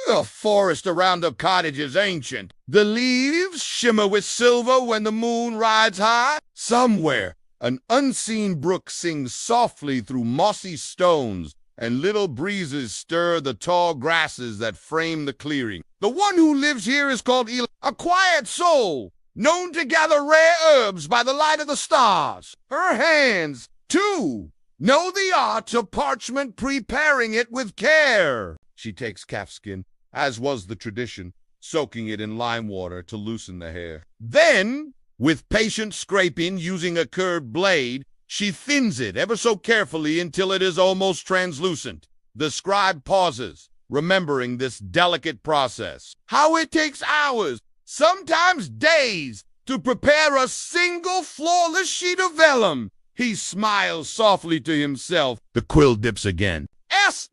The forest around the cottage is ancient. The leaves shimmer with silver when the moon rides high. Somewhere, an unseen brook sings softly through mossy stones, and little breezes stir the tall grasses that frame the clearing. The one who lives here is called Eli, a quiet soul, known to gather rare herbs by the light of the stars. Her hands, too, know the art of parchment, preparing it with care. She takes calfskin, as was the tradition, soaking it in lime water to loosen the hair. Then, with patient scraping using a curved blade, she thins it ever so carefully until it is almost translucent. The scribe pauses, remembering this delicate process. How it takes hours, sometimes days, to prepare a single flawless sheet of vellum. He smiles softly to himself. The quill dips again. S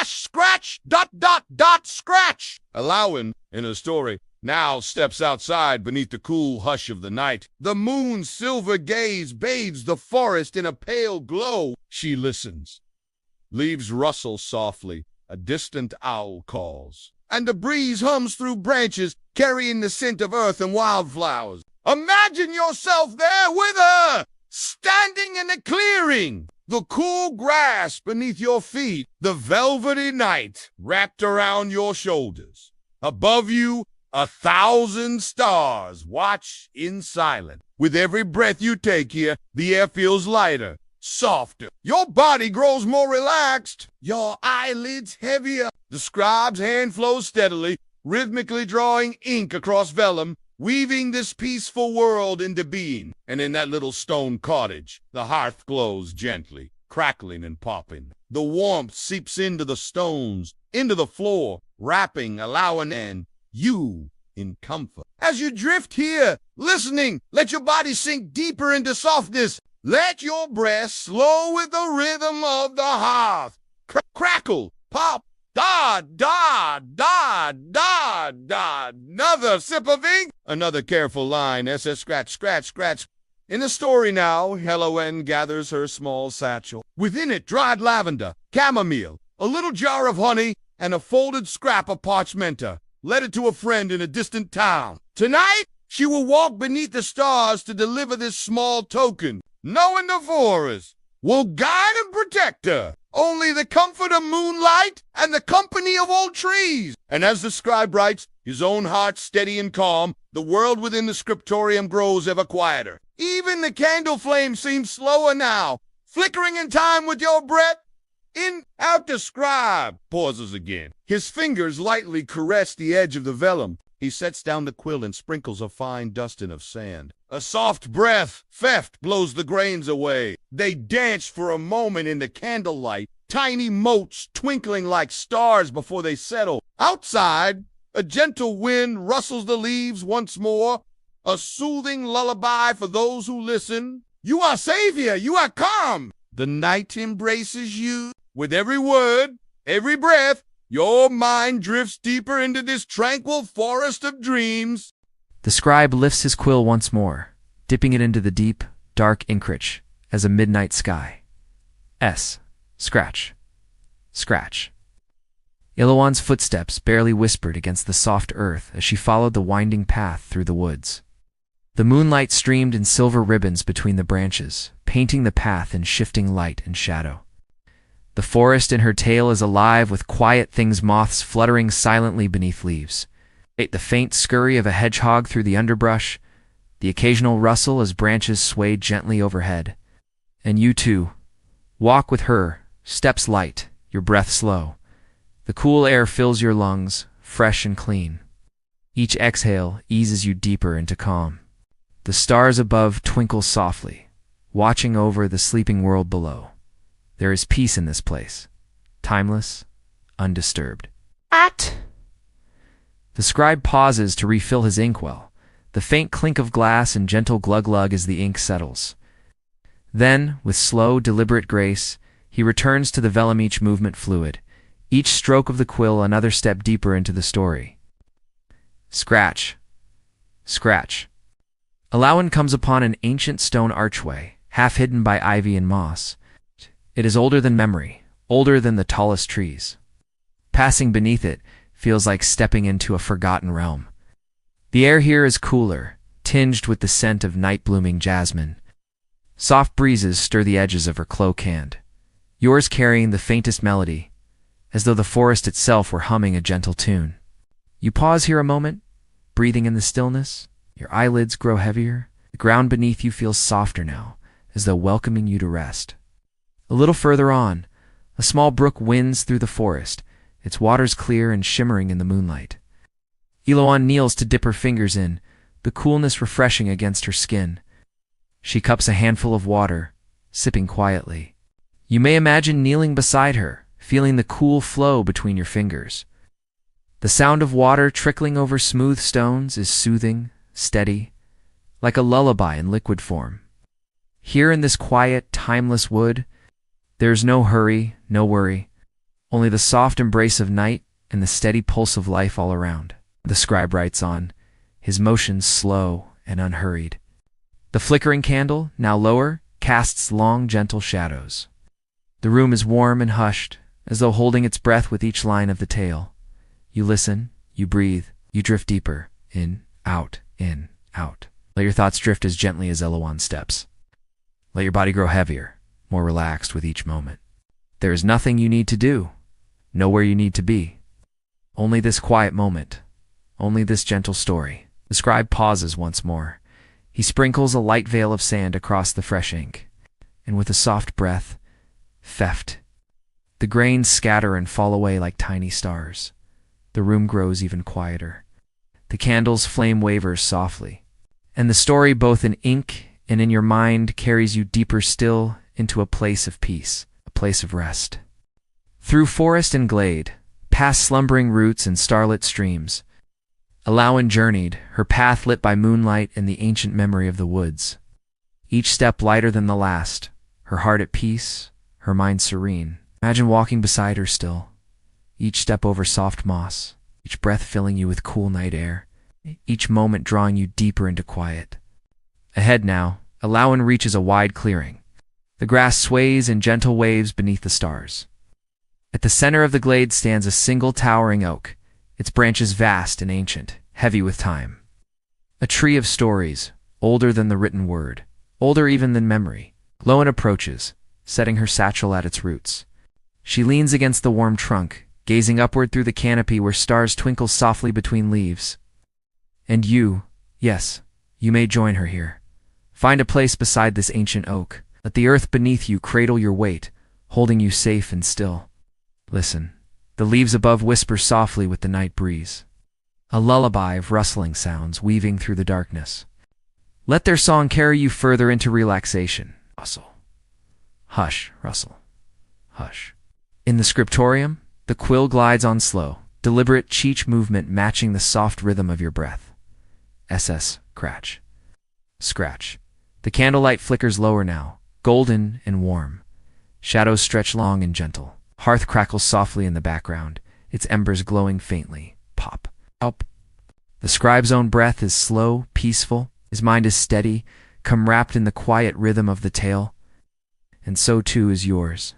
scratch scratch. Allowin, in her story, now steps outside beneath the cool hush of the night. The moon's silver gaze bathes the forest in a pale glow. She listens. Leaves rustle softly. A distant owl calls. And the breeze hums through branches, carrying the scent of earth and wildflowers. Imagine yourself there with her, standing in a clearing. The cool grass beneath your feet, the velvety night wrapped around your shoulders. Above you, 1,000 stars watch in silence. With every breath you take here, the air feels lighter, softer. Your body grows more relaxed, your eyelids heavier. The scribe's hand flows steadily, rhythmically drawing ink across vellum, weaving this peaceful world into being. And in that little stone cottage, the hearth glows gently, crackling and popping. The warmth seeps into the stones, into the floor, wrapping, allowing, and you in comfort. As you drift here, listening, let your body sink deeper into softness. Let your breath slow with the rhythm of the hearth. Crackle, pop, da, da, da, da, da. Another sip of ink. Another careful line. Scratch, scratch, scratch. In the story now, Hellowen gathers her small satchel. Within it, dried lavender, chamomile, a little jar of honey, and a folded scrap of parchmenta. Led it to a friend in a distant town. Tonight, she will walk beneath the stars to deliver this small token, knowing the forest will guide and protect her. Only the comfort of moonlight and the company of old trees. And as the scribe writes, his own heart steady and calm, the world within the scriptorium grows ever quieter. Even the candle flame seems slower now, flickering in time with your breath. In, out the scribe pauses again. His fingers lightly caress the edge of the vellum. He sets down the quill and sprinkles a fine dusting of sand. A soft breath, theft, blows the grains away. They dance for a moment in the candlelight, tiny motes twinkling like stars before they settle. Outside, a gentle wind rustles the leaves once more, a soothing lullaby for those who listen. You are safe here. You are calm. The night embraces you. With every word, every breath, your mind drifts deeper into this tranquil forest of dreams. The scribe lifts his quill once more, dipping it into the deep, dark inkrich as a midnight sky. Scratch, scratch. Ilowan's footsteps barely whispered against the soft earth as she followed the winding path through the woods. The moonlight streamed in silver ribbons between the branches, painting the path in shifting light and shadow. The forest in her tale is alive with quiet things, moths fluttering silently beneath leaves. The faint scurry of a hedgehog through the underbrush, the occasional rustle as branches swayed gently overhead. And you too. Walk with her, steps light, your breath slow. The cool air fills your lungs, fresh and clean. Each exhale eases you deeper into calm. The stars above twinkle softly, watching over the sleeping world below. There is peace in this place, timeless, undisturbed. The scribe pauses to refill his inkwell, the faint clink of glass and gentle glug-glug as the ink settles. Then, with slow, deliberate grace, he returns to the vellum, each movement fluid, each stroke of the quill another step deeper into the story. Scratch, scratch. Alawan comes upon an ancient stone archway, half hidden by ivy and moss. It is older than memory, older than the tallest trees. Passing beneath it feels like stepping into a forgotten realm. The air here is cooler, tinged with the scent of night-blooming jasmine. Soft breezes stir the edges of her cloak hand, yours carrying the faintest melody, as though the forest itself were humming a gentle tune. You pause here a moment, breathing in the stillness. Your eyelids grow heavier. The ground beneath you feels softer now, as though welcoming you to rest. A little further on, a small brook winds through the forest, its waters clear and shimmering in the moonlight. Eloan kneels to dip her fingers in, the coolness refreshing against her skin. She cups a handful of water, sipping quietly. You may imagine kneeling beside her, feeling the cool flow between your fingers. The sound of water trickling over smooth stones is soothing, steady, like a lullaby in liquid form. Here in this quiet, timeless wood, there's no hurry, no worry, only the soft embrace of night and the steady pulse of life all around. The scribe writes on, his motions slow and unhurried. The flickering candle, now lower, casts long, gentle shadows. The room is warm and hushed, as though holding its breath with each line of the tale. You listen, you breathe, you drift deeper, in, out, in, out. Let your thoughts drift as gently as Eloan steps. Let your body grow heavier, more relaxed with each moment. There is nothing you need to do, nowhere you need to be. Only this quiet moment, only this gentle story. The scribe pauses once more. He sprinkles a light veil of sand across the fresh ink, and with a soft breath, theft. The grains scatter and fall away like tiny stars. The room grows even quieter. The candle's flame wavers softly, and the story both in ink and in your mind carries you deeper still into a place of peace, a place of rest. Through forest and glade, past slumbering roots and starlit streams, Eloan journeyed, her path lit by moonlight and the ancient memory of the woods. Each step lighter than the last, her heart at peace, her mind serene. Imagine walking beside her still, each step over soft moss, each breath filling you with cool night air, each moment drawing you deeper into quiet. Ahead now, Eloan reaches a wide clearing. The grass sways in gentle waves beneath the stars. At the center of the glade stands a single towering oak, its branches vast and ancient, heavy with time. A tree of stories, older than the written word, older even than memory. Eloan approaches, setting her satchel at its roots. She leans against the warm trunk, gazing upward through the canopy where stars twinkle softly between leaves. And you, yes, you may join her here. Find a place beside this ancient oak. Let the earth beneath you cradle your weight, holding you safe and still. Listen. The leaves above whisper softly with the night breeze. A lullaby of rustling sounds weaving through the darkness. Let their song carry you further into relaxation. Rustle. Hush, rustle. Hush. In the scriptorium, the quill glides on slow, deliberate cheech movement matching the soft rhythm of your breath. SS, scratch. Scratch. The candlelight flickers lower now, golden and warm. Shadows stretch long and gentle. Hearth crackles softly in the background, its embers glowing faintly. Pop. Up. The scribe's own breath is slow, peaceful. His mind is steady, come wrapped in the quiet rhythm of the tale. And so too is yours.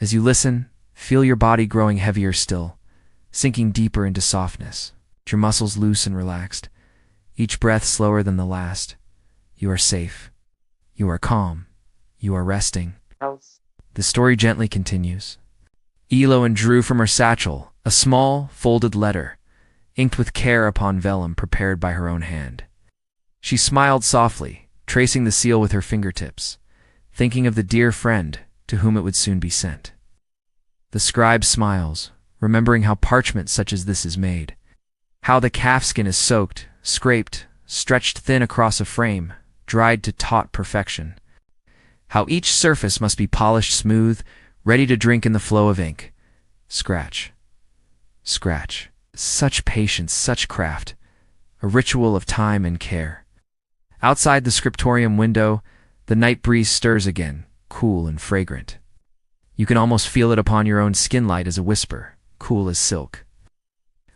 As you listen, feel your body growing heavier still, sinking deeper into softness. Your muscles loose and relaxed, each breath slower than the last. You are safe. You are calm. You are resting. The story gently continues. Eloan drew from her satchel a small, folded letter, inked with care upon vellum prepared by her own hand. She smiled softly, tracing the seal with her fingertips, thinking of the dear friend to whom it would soon be sent. The scribe smiles, remembering how parchment such as this is made, how the calfskin is soaked, scraped, stretched thin across a frame, dried to taut perfection. How each surface must be polished smooth, ready to drink in the flow of ink. Scratch. Scratch. Such patience, such craft. A ritual of time and care. Outside the scriptorium window, the night breeze stirs again, cool and fragrant. You can almost feel it upon your own skin light as a whisper, cool as silk.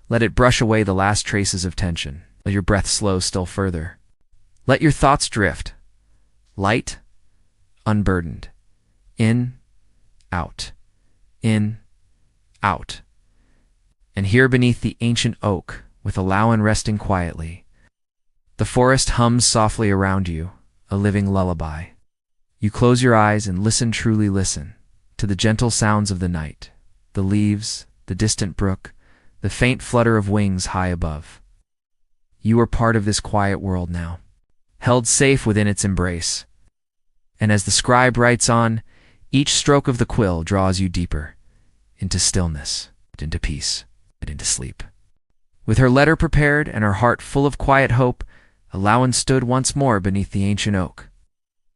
Let it brush away the last traces of tension. Let your breath slow still further. Let your thoughts drift. Light, unburdened. In, out. In, out. And here beneath the ancient oak, with Alawan resting quietly, the forest hums softly around you, a living lullaby. You close your eyes and listen, truly listen, to the gentle sounds of the night, the leaves, the distant brook, the faint flutter of wings high above. You are part of this quiet world now, held safe within its embrace. And as the scribe writes on, each stroke of the quill draws you deeper, into stillness, into peace, and into sleep. With her letter prepared and her heart full of quiet hope, Alawan stood once more beneath the ancient oak.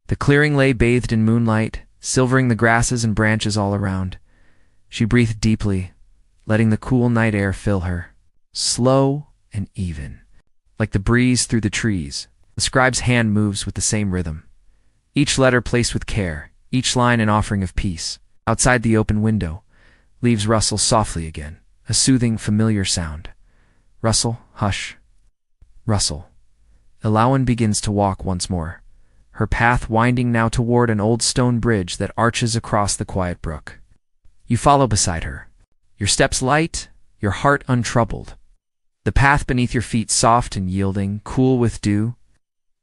The clearing lay bathed in moonlight, silvering the grasses and branches all around. She breathed deeply, letting the cool night air fill her, slow and even. Like the breeze through the trees, the scribe's hand moves with the same rhythm. Each letter placed with care, each line an offering of peace. Outside the open window, leaves rustle softly again, a soothing, familiar sound. Rustle, hush. Rustle. Alawan begins to walk once more, her path winding now toward an old stone bridge that arches across the quiet brook. You follow beside her, your steps light, your heart untroubled. The path beneath your feet soft and yielding, cool with dew.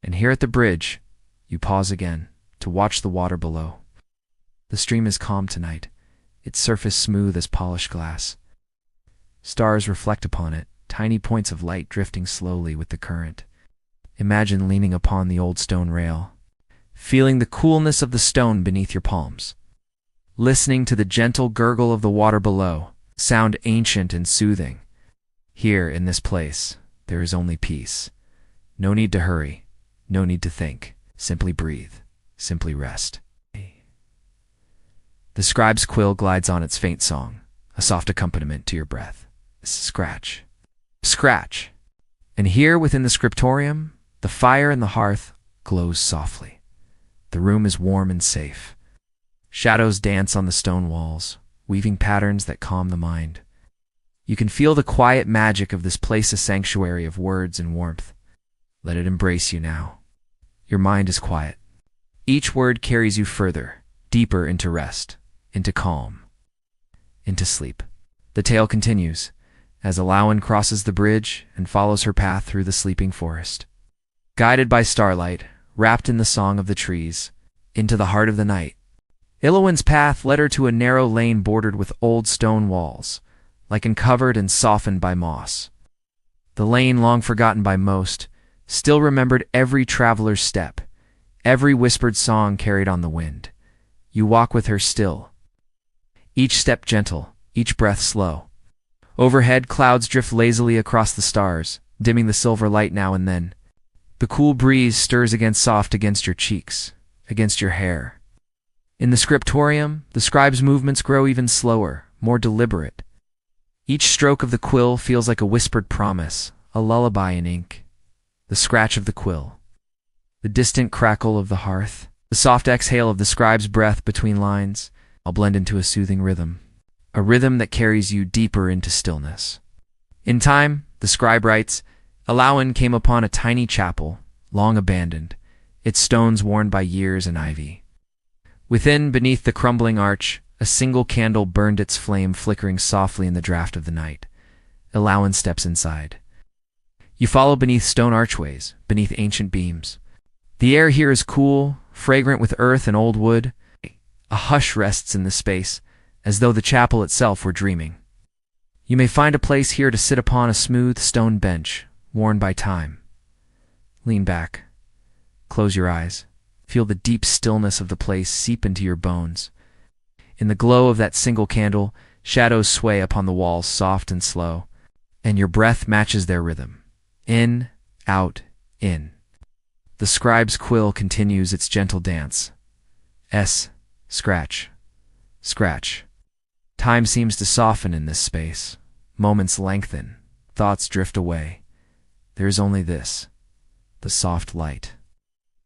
And here at the bridge, you pause again to watch the water below. The stream is calm tonight, its surface smooth as polished glass. Stars reflect upon it, tiny points of light drifting slowly with the current. Imagine leaning upon the old stone rail, feeling the coolness of the stone beneath your palms, listening to the gentle gurgle of the water below, sound ancient and soothing. Here, in this place, there is only peace. No need to hurry, no need to think. Simply breathe, simply rest. The scribe's quill glides on its faint song, a soft accompaniment to your breath. Scratch, scratch. And here within the scriptorium, the fire in the hearth glows softly. The room is warm and safe. Shadows dance on the stone walls, weaving patterns that calm the mind. You can feel the quiet magic of this place, a sanctuary of words and warmth. Let it embrace you now. Your mind is quiet. Each word carries you further, deeper into rest, into calm, into sleep. The tale continues, as Alawan crosses the bridge and follows her path through the sleeping forest. Guided by starlight, wrapped in the song of the trees, into the heart of the night. Ilawan's path led her to a narrow lane bordered with old stone walls, like covered and softened by moss. The lane, long forgotten by most, still remembered every traveler's step, every whispered song carried on the wind. You walk with her still, each step gentle, each breath slow. Overhead, clouds drift lazily across the stars, dimming the silver light now and then. The cool breeze stirs soft against your cheeks, against your hair. In the scriptorium, the scribe's movements grow even slower, more deliberate. Each stroke of the quill feels like a whispered promise, a lullaby in ink. The scratch of the quill, the distant crackle of the hearth, the soft exhale of the scribe's breath between lines, all blend into a soothing rhythm, a rhythm that carries you deeper into stillness. In time, the scribe writes, Alawan came upon a tiny chapel, long abandoned, its stones worn by years and ivy. Within, beneath the crumbling arch, a single candle burned its flame, flickering softly in the draft of the night. Alawan steps inside. You follow beneath stone archways, beneath ancient beams. The air here is cool, fragrant with earth and old wood. A hush rests in the space, as though the chapel itself were dreaming. You may find a place here to sit upon a smooth stone bench, worn by time. Lean back. Close your eyes. Feel the deep stillness of the place seep into your bones. In the glow of that single candle, shadows sway upon the walls soft and slow, and your breath matches their rhythm. In, out, in. The scribe's quill continues its gentle dance. Scratch, scratch. Time seems to soften in this space. Moments lengthen. Thoughts drift away. There is only this, the soft light,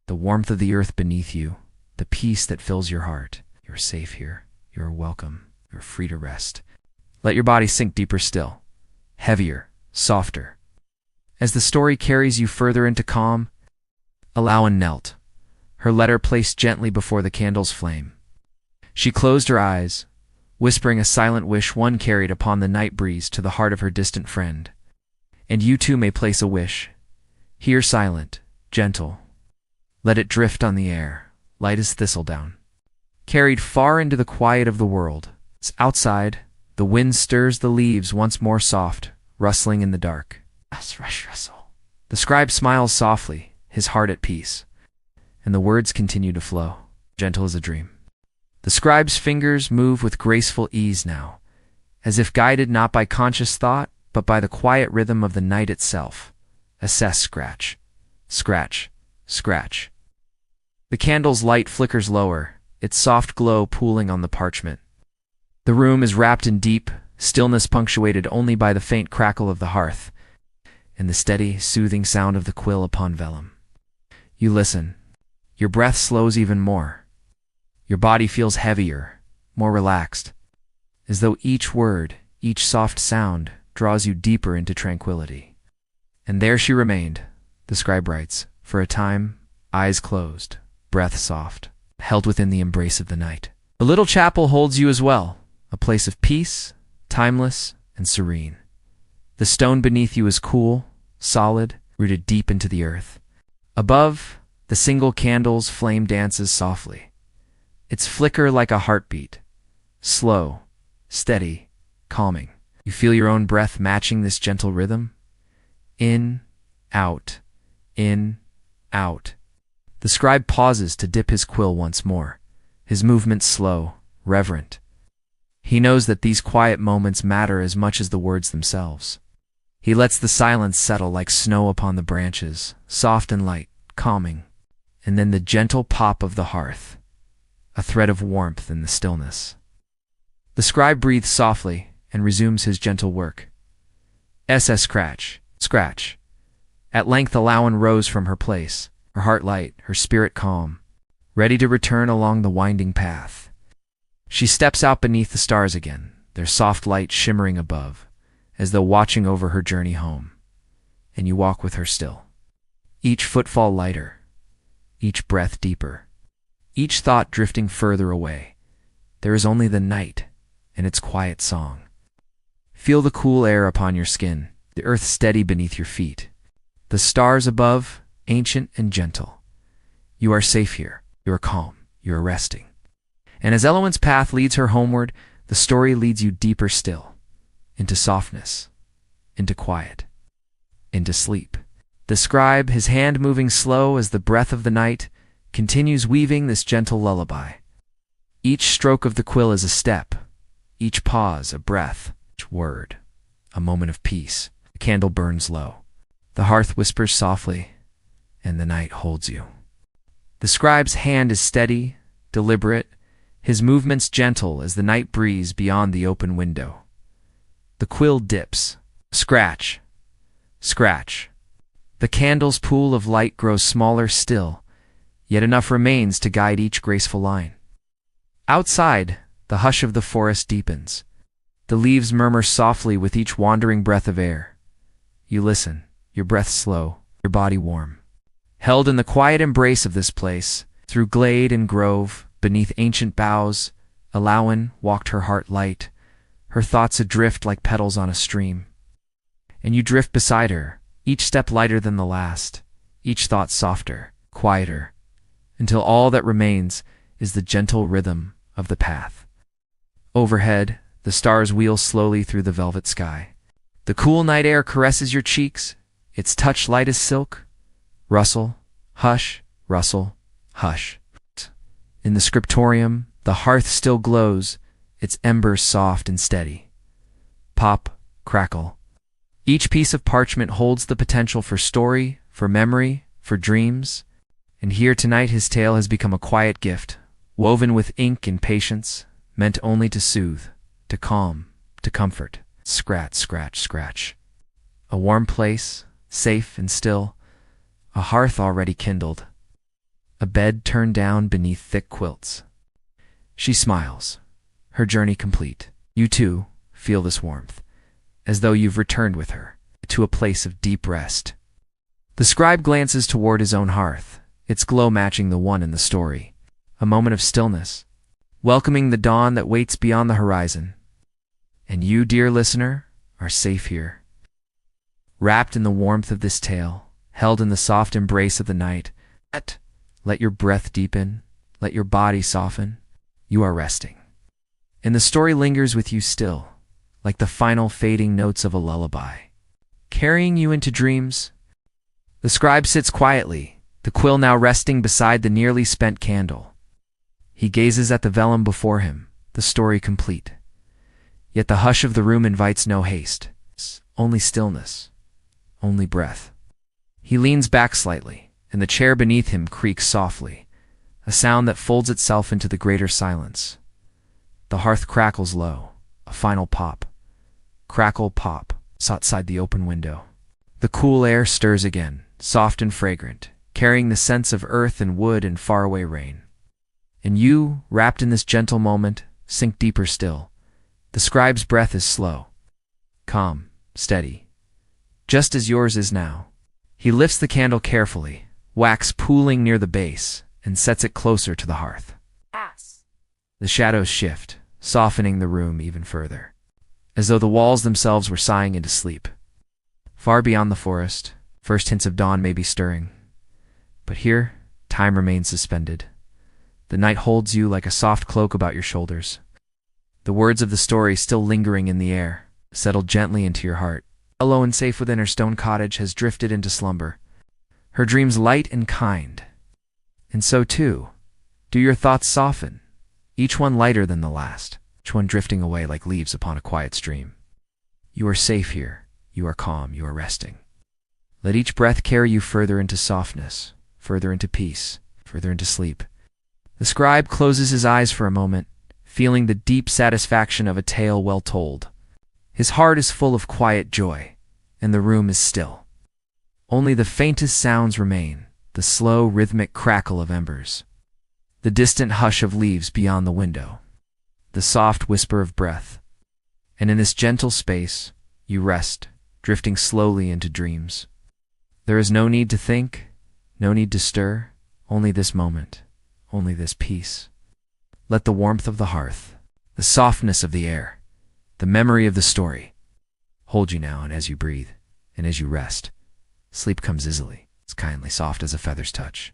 the warmth of the earth beneath you, the peace that fills your heart. You're safe here. You're welcome. You're free to rest. Let your body sink deeper still, heavier, softer. As the story carries you further into calm, Alawan knelt, her letter placed gently before the candle's flame. She closed her eyes, whispering a silent wish one carried upon the night breeze to the heart of her distant friend. And you too may place a wish, here silent, gentle. Let it drift on the air, light as thistledown, carried far into the quiet of the world. Outside, the wind stirs the leaves once more soft, rustling in the dark. Rustle. The scribe smiles softly, his heart at peace, and the words continue to flow, gentle as a dream. The scribe's fingers move with graceful ease now, as if guided not by conscious thought, but by the quiet rhythm of the night itself. Assess, scratch, scratch, scratch. The candle's light flickers lower, its soft glow pooling on the parchment. The room is wrapped in deep stillness, punctuated only by the faint crackle of the hearth and the steady, soothing sound of the quill upon vellum. You listen. Your breath slows even more. Your body feels heavier, more relaxed, as though each word, each soft sound draws you deeper into tranquility. And there she remained, the scribe writes, for a time, eyes closed, breath soft, held within the embrace of the night. The little chapel holds you as well, a place of peace, timeless and serene. The stone beneath you is cool, solid, rooted deep into the earth. Above, the single candle's flame dances softly, its flicker like a heartbeat, slow, steady, calming. You feel your own breath matching this gentle rhythm. In, out, in, out. The scribe pauses to dip his quill once more, his movements slow, reverent. He knows that these quiet moments matter as much as the words themselves. He lets the silence settle like snow upon the branches, soft and light, calming. And then the gentle pop of the hearth, a thread of warmth in the stillness. The scribe breathes softly and resumes his gentle work. Scratch, scratch. At length Alawan rose from her place, her heart light, her spirit calm, ready to return along the winding path. She steps out beneath the stars again, their soft light shimmering above, as though watching over her journey home. And you walk with her still, each footfall lighter, each breath deeper, each thought drifting further away. There is only the night and its quiet song. Feel the cool air upon your skin, the earth steady beneath your feet, the stars above, ancient and gentle. You are safe here, you are calm, you are resting. And as Elowen's path leads her homeward, the story leads you deeper still, into softness, into quiet, into sleep. The scribe, his hand moving slow as the breath of the night, continues weaving this gentle lullaby. Each stroke of the quill is a step, each pause a breath, each word a moment of peace. The candle burns low, the hearth whispers softly, and the night holds you. The scribe's hand is steady, deliberate, his movements gentle as the night breeze beyond the open window. The quill dips. Scratch, scratch. The candle's pool of light grows smaller still, yet enough remains to guide each graceful line. Outside, the hush of the forest deepens. The leaves murmur softly with each wandering breath of air. You listen, your breath slow, your body warm. Held in the quiet embrace of this place, through glade and grove, beneath ancient boughs, Alawan walked her heart light, her thoughts adrift like petals on a stream. And you drift beside her, each step lighter than the last, each thought softer, quieter, until all that remains is the gentle rhythm of the path. Overhead, the stars wheel slowly through the velvet sky. The cool night air caresses your cheeks, its touch light as silk. Rustle, hush, rustle, hush. In the scriptorium, the hearth still glows, its embers soft and steady. Pop, crackle. Each piece of parchment holds the potential for story, for memory, for dreams. And here tonight his tale has become a quiet gift, woven with ink and patience, meant only to soothe, to calm, to comfort. Scratch, scratch, scratch. A warm place, safe and still, a hearth already kindled, a bed turned down beneath thick quilts. She smiles, her journey complete. You too feel this warmth, as though you've returned with her to a place of deep rest. The scribe glances toward his own hearth, its glow matching the one in the story. A moment of stillness, welcoming the dawn that waits beyond the horizon. And you, dear listener, are safe here, wrapped in the warmth of this tale, held in the soft embrace of the night. Let your breath deepen, let your body soften. You are resting. And the story lingers with you still, like the final fading notes of a lullaby, carrying you into dreams. The scribe sits quietly, the quill now resting beside the nearly spent candle. He gazes at the vellum before him, the story complete. Yet the hush of the room invites no haste, only stillness, only breath. He leans back slightly, and the chair beneath him creaks softly, a sound that folds itself into the greater silence. The hearth crackles low, a final pop. Crackle, pop, outside the open window. The cool air stirs again, soft and fragrant, carrying the scents of earth and wood and faraway rain. And you, wrapped in this gentle moment, sink deeper still. The scribe's breath is slow, calm, steady, just as yours is now. He lifts the candle carefully, wax pooling near the base, and sets it closer to the hearth. The shadows shift, softening the room even further, as though the walls themselves were sighing into sleep. Far beyond the forest, first hints of dawn may be stirring. But here, time remains suspended. The night holds you like a soft cloak about your shoulders. The words of the story still lingering in the air, settled gently into your heart. Alone and safe within her stone cottage has drifted into slumber, her dreams light and kind. And so too, do your thoughts soften, each one lighter than the last, each one drifting away like leaves upon a quiet stream. You are safe here, you are calm, you are resting. Let each breath carry you further into softness, further into peace, further into sleep. The scribe closes his eyes for a moment, feeling the deep satisfaction of a tale well told. His heart is full of quiet joy, and the room is still. Only the faintest sounds remain, the slow, rhythmic crackle of embers, the distant hush of leaves beyond the window, the soft whisper of breath. And in this gentle space, you rest, drifting slowly into dreams. There is no need to think, no need to stir, only this moment, only this peace. Let the warmth of the hearth, the softness of the air, the memory of the story hold you now, and as you breathe, and as you rest, sleep comes easily, as kindly soft as a feather's touch.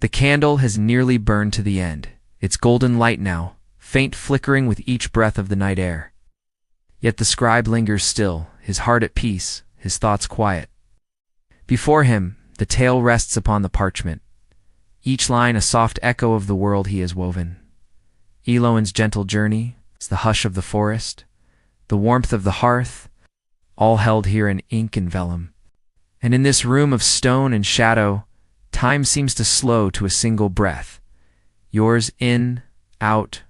The candle has nearly burned to the end, its golden light now, faint flickering with each breath of the night air. Yet the scribe lingers still, his heart at peace, his thoughts quiet. Before him, the tale rests upon the parchment, each line a soft echo of the world he has woven. Eloan's gentle journey, the hush of the forest, the warmth of the hearth, all held here in ink and vellum. And in this room of stone and shadow, time seems to slow to a single breath. Yours in, out,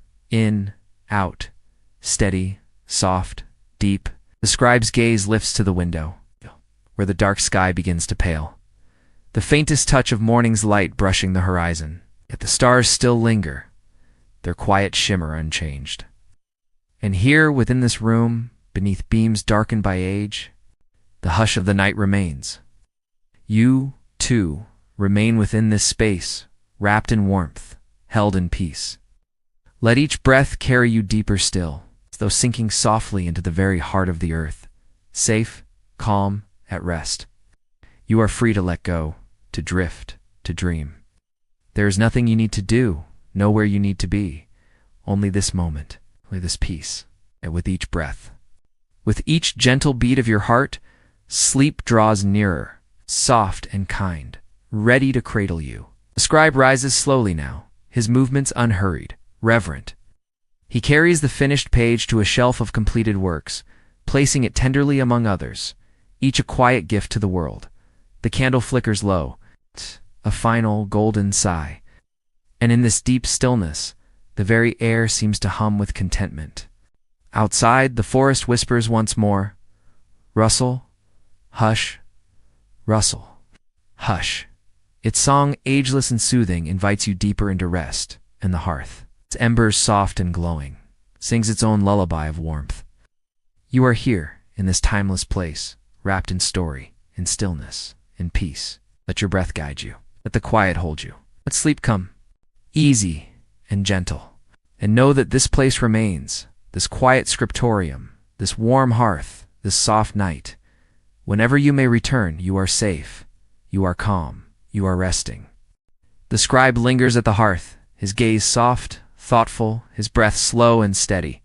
steady, soft, deep. The scribe's gaze lifts to the window, where the dark sky begins to pale. The faintest touch of morning's light brushing the horizon, yet the stars still linger, their quiet shimmer unchanged. And here within this room, beneath beams darkened by age, the hush of the night remains. You, too, remain within this space, wrapped in warmth, held in peace. Let each breath carry you deeper still, as though sinking softly into the very heart of the earth, safe, calm, at rest. You are free to let go, to drift, to dream. There is nothing you need to do, nowhere you need to be, only this moment, only this peace, and with each breath. With each gentle beat of your heart, sleep draws nearer, soft and kind, ready to cradle you. The scribe rises slowly now, his movements unhurried, reverent. He carries the finished page to a shelf of completed works, placing it tenderly among others, each a quiet gift to the world. The candle flickers low, a final golden sigh. And in this deep stillness, the very air seems to hum with contentment. Outside, the forest whispers once more, rustle, hush, rustle, hush. Its song, ageless and soothing, invites you deeper into rest, and the hearth, its embers soft and glowing, sings its own lullaby of warmth. You are here, in this timeless place, wrapped in story, in stillness, in peace. Let your breath guide you. Let the quiet hold you. Let sleep come, easy and gentle, And know that this place remains, this quiet scriptorium, this warm hearth, this soft night. Whenever you may return, you are safe, you are calm, you are resting. The scribe lingers at the hearth, his gaze soft, thoughtful, his breath slow and steady.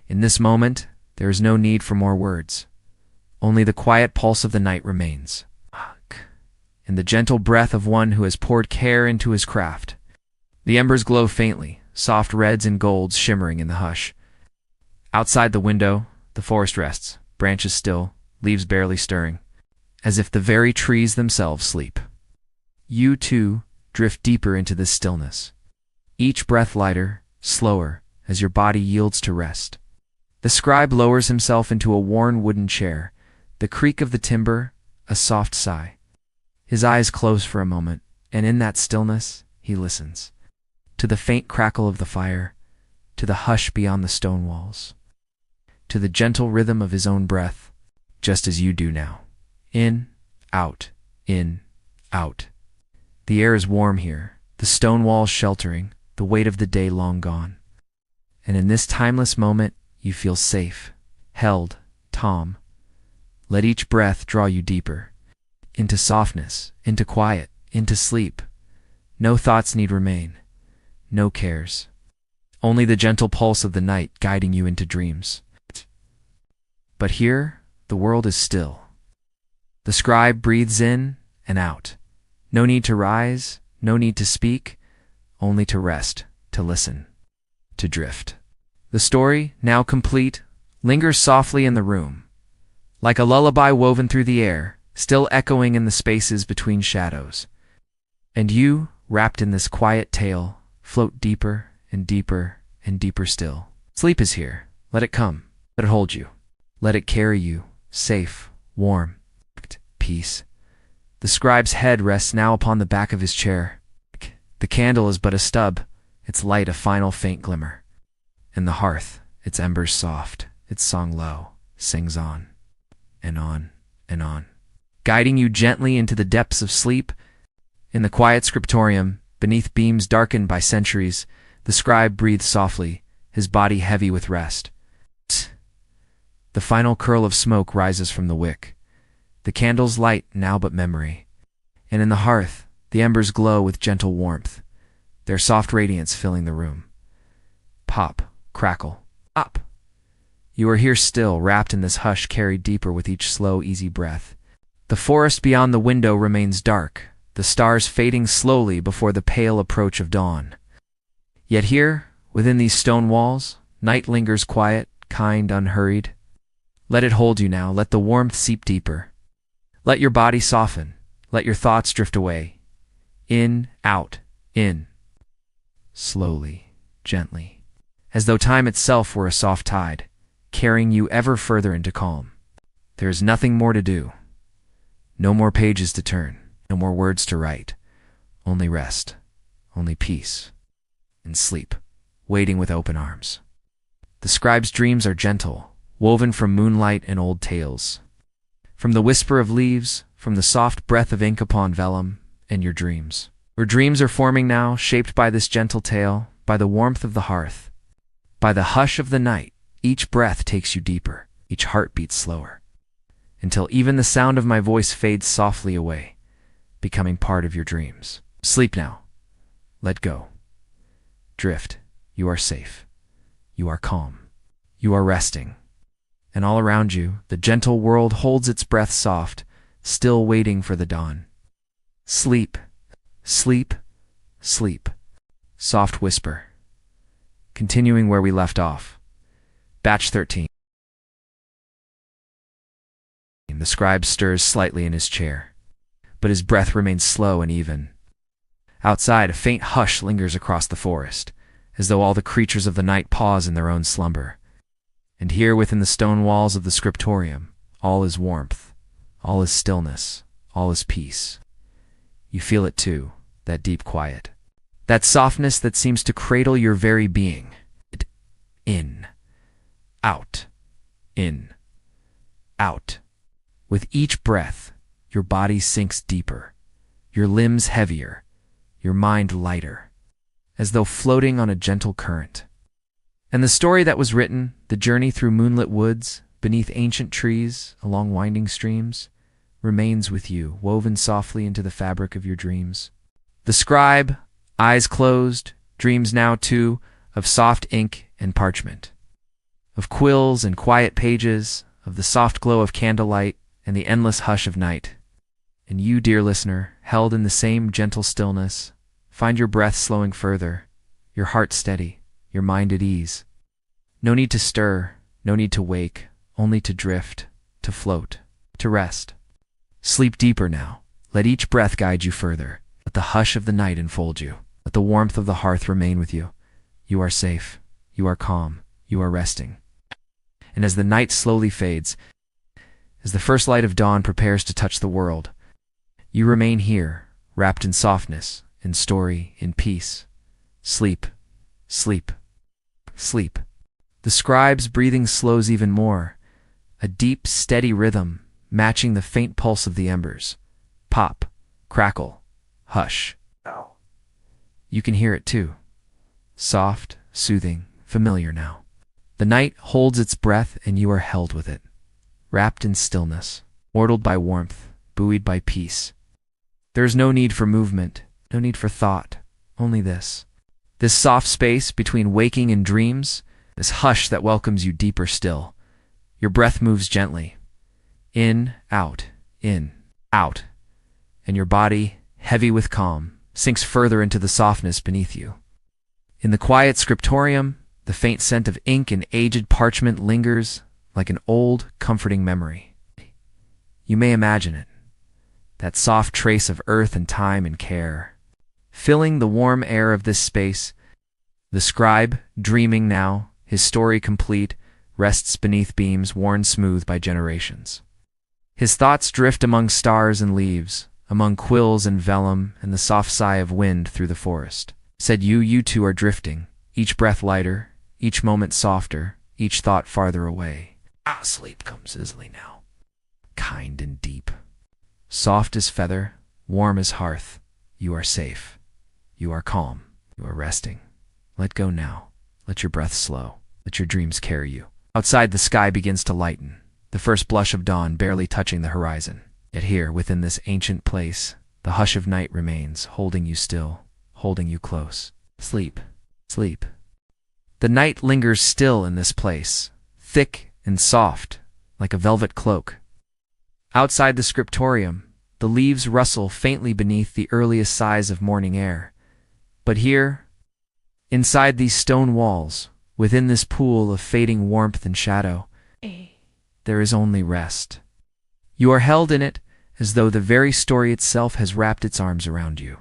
In this moment, there is no need for more words. Only the quiet pulse of the night remains, and the gentle breath of one who has poured care into his craft. The embers glow faintly, soft reds and golds shimmering in the hush. Outside the window, the forest rests, branches still, leaves barely stirring, as if the very trees themselves sleep. You, too, drift deeper into this stillness, each breath lighter, slower, as your body yields to rest. The scribe lowers himself into a worn wooden chair, the creak of the timber, a soft sigh. His eyes close for a moment, and in that stillness, he listens. To the faint crackle of the fire, to the hush beyond the stone walls, to the gentle rhythm of his own breath, just as you do now. In, out, in, out. The air is warm here, the stone walls sheltering, the weight of the day long gone. And in this timeless moment, you feel safe, held, calm. Let each breath draw you deeper, into softness, into quiet, into sleep. No thoughts need remain, no cares. Only the gentle pulse of the night guiding you into dreams. But here, the world is still. The scribe breathes in and out. No need to rise, no need to speak, only to rest, to listen, to drift. The story, now complete, lingers softly in the room, like a lullaby woven through the air, still echoing in the spaces between shadows. And you, wrapped in this quiet tale, float deeper and deeper and deeper still. Sleep is here. Let it come. Let it hold you. Let it carry you, safe, warm, peace. The scribe's head rests now upon the back of his chair. The candle is but a stub, its light a final faint glimmer. And the hearth, its embers soft, its song low, sings on, and on, and on, guiding you gently into the depths of sleep. In the quiet scriptorium, beneath beams darkened by centuries, the scribe breathes softly, his body heavy with rest. The final curl of smoke rises from the wick, the candle's light now but memory. And in the hearth, the embers glow with gentle warmth, their soft radiance filling the room. Pop, crackle, pop. You are here still, wrapped in this hush carried deeper with each slow, easy breath. The forest beyond the window remains dark, the stars fading slowly before the pale approach of dawn. Yet here, within these stone walls, night lingers quiet, kind, unhurried. Let it hold you now, let the warmth seep deeper. Let your body soften, let your thoughts drift away. In, out, in. Slowly, gently, as though time itself were a soft tide, carrying you ever further into calm. There is nothing more to do. No more pages to turn, no more words to write. Only rest, only peace, and sleep, waiting with open arms. The scribe's dreams are gentle, woven from moonlight and old tales, from the whisper of leaves, from the soft breath of ink upon vellum, and your dreams. Your dreams are forming now, shaped by this gentle tale, by the warmth of the hearth, by the hush of the night. Each breath takes you deeper, each heart beats slower, until even the sound of my voice fades softly away, becoming part of your dreams. Sleep now. Let go. Drift. You are safe. You are calm. You are resting. And all around you, the gentle world holds its breath soft, still waiting for the dawn. Sleep. Sleep. Sleep. Soft whisper. Continuing where we left off. Batch 13. The scribe stirs slightly in his chair, but his breath remains slow and even. Outside, a faint hush lingers across the forest, as though all the creatures of the night pause in their own slumber. And here within the stone walls of the scriptorium, all is warmth, all is stillness, all is peace. You feel it too, that deep quiet, that softness that seems to cradle your very being. In, out, in, out. With each breath, your body sinks deeper, your limbs heavier, your mind lighter, as though floating on a gentle current. And the story that was written, the journey through moonlit woods, beneath ancient trees, along winding streams, remains with you, woven softly into the fabric of your dreams. The scribe, eyes closed, dreams now too of soft ink and parchment, of quills and quiet pages, of the soft glow of candlelight and the endless hush of night. And you, dear listener, held in the same gentle stillness, find your breath slowing further, your heart steady, your mind at ease. No need to stir, no need to wake, only to drift, to float, to rest. Sleep deeper now. Let each breath guide you further. Let the hush of the night enfold you. Let the warmth of the hearth remain with you. You are safe. You are calm. You are resting. And as the night slowly fades, as the first light of dawn prepares to touch the world, you remain here, wrapped in softness, in story, in peace. Sleep, sleep, sleep. The scribe's breathing slows even more, a deep, steady rhythm matching the faint pulse of the embers. Pop, crackle, hush. You can hear it too. Soft, soothing, familiar now. The night holds its breath and you are held with it, wrapped in stillness, wardled by warmth, buoyed by peace. There is no need for movement, no need for thought, only this. This soft space between waking and dreams, this hush that welcomes you deeper still. Your breath moves gently. In, out, and your body, heavy with calm, sinks further into the softness beneath you. In the quiet scriptorium, the faint scent of ink and aged parchment lingers like an old, comforting memory. You may imagine it, that soft trace of earth and time and care. Filling the warm air of this space, the scribe, dreaming now, his story complete, rests beneath beams worn smooth by generations. His thoughts drift among stars and leaves, among quills and vellum and the soft sigh of wind through the forest. Said you two are drifting, each breath lighter, each moment softer, each thought farther away. Sleep comes easily now, kind and deep. Soft as feather, warm as hearth, you are safe. You are calm. You are resting. Let go now. Let your breath slow. Let your dreams carry you. Outside, the sky begins to lighten, the first blush of dawn barely touching the horizon. Yet here, within this ancient place, the hush of night remains, holding you still, holding you close. Sleep, sleep. The night lingers still in this place, thick and soft, like a velvet cloak. Outside the scriptorium, the leaves rustle faintly beneath the earliest sighs of morning air. But here, inside these stone walls, within this pool of fading warmth and shadow, there is only rest. You are held in it as though the very story itself has wrapped its arms around you.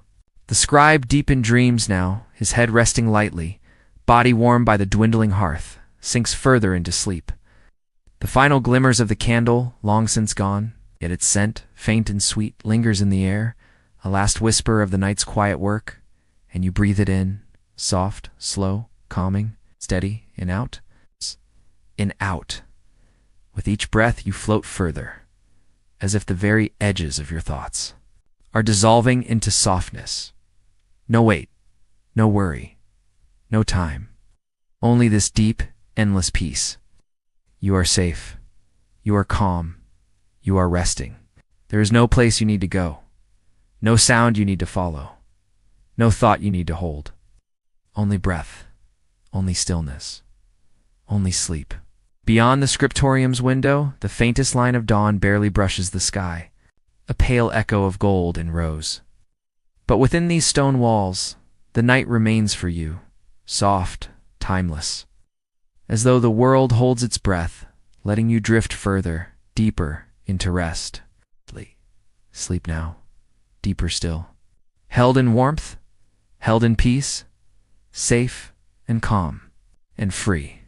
The scribe, deep in dreams now, his head resting lightly, body warmed by the dwindling hearth, sinks further into sleep. The final glimmers of the candle, long since gone, yet its scent, faint and sweet, lingers in the air, a last whisper of the night's quiet work, and you breathe it in, soft, slow, calming, steady, in, out. With each breath you float further, as if the very edges of your thoughts are dissolving into softness. No weight, no worry, no time, only this deep, endless peace. You are safe. You are calm. You are resting. There is no place you need to go, no sound you need to follow, no thought you need to hold. Only breath, only stillness, only sleep. Beyond the scriptorium's window, the faintest line of dawn barely brushes the sky, a pale echo of gold and rose. But within these stone walls, the night remains for you, soft, timeless, as though the world holds its breath, letting you drift further, deeper into rest. Sleep now, deeper still. Held in warmth, held in peace, safe and calm and free.